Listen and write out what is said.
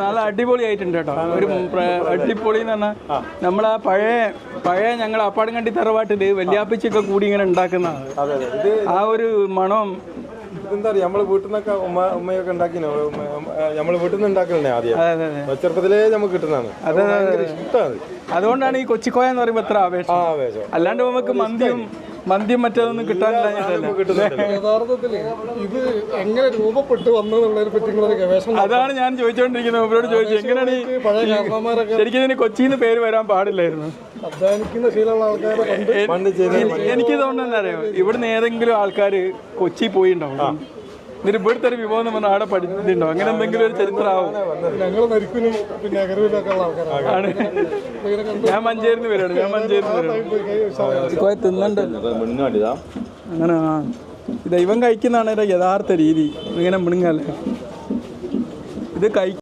നല്ല അടിപൊളിയായിട്ടുണ്ട് കേട്ടോ. ഒരു അടിപൊളി എന്ന് പറഞ്ഞാൽ നമ്മളാ പഴയ ഞങ്ങൾ അപ്പാടങ്കണ്ടി തറവാട്ടില് വല്യാപ്പിച്ചൊക്കെ കൂടി ഇങ്ങനെ ഉണ്ടാക്കുന്നതാണ്. ആ ഒരു മണം ഇതെന്താ അറിയാം, നമ്മള് വീട്ടിൽ നിന്നൊക്കെ ഉമ്മയൊക്കെ ഉണ്ടാക്കിനോ, നമ്മള് വീട്ടിൽ നിന്ന് ഉണ്ടാക്കലേ ആദ്യം ചെറുപ്പത്തിലേ നമുക്ക് കിട്ടുന്നതാണ്. ഇഷ്ടമാണ്. അതുകൊണ്ടാണ് ഈ കൊച്ചിക്കോയ എന്ന് പറയുമ്പോൾ എത്ര ആവേശം. അല്ലാണ്ട് നമുക്ക് മന്തിയും മറ്റേതൊന്നും കിട്ടാനില്ല. യഥാർത്ഥത്തിൽ ഇത് എങ്ങനെ രൂപപ്പെട്ടു വന്നതിനെ പറ്റി ഗവേഷണം, അതാണ് ഞാൻ ചോദിച്ചോണ്ടിരിക്കുന്നത്. അവരോട് ചോദിച്ചു എങ്ങനെയാണ് ശരിക്കും ഇതിന് കൊച്ചിന്ന് പേര് വരാൻ പാടില്ലായിരുന്നു. അധ്വാനിക്കുന്ന ശീലമുള്ള ആൾക്കാരെ എനിക്ക് തോന്നുന്നത് അറിയോ, ഇവിടുന്ന് ഏതെങ്കിലും ആൾക്കാർ കൊച്ചി പോയിണ്ടാവും, എന്നിട്ട് ഇവിടുത്തെ ഒരു വിഭവം എന്ന് പറഞ്ഞാൽ അവിടെ പഠിച്ചിട്ടുണ്ടോ, അങ്ങനെ എന്തെങ്കിലും ഒരു ചരിത്രമാവും. ഞങ്ങൾ നരിക്കുനും പിന്നെ അകരൂരൊക്കെ ഉള്ള ആൾക്കാരാണ്. ഞാൻ മഞ്ചേരിന്ന് വരാണ്. തിന്നണ്ടല്ലോ അങ്ങനെ. ഇത് ഇവൻ കഴിക്കുന്നതാണ് യഥാർത്ഥ രീതി. ഇങ്ങനെ മിണുങ്ങല്ലേ ഇത്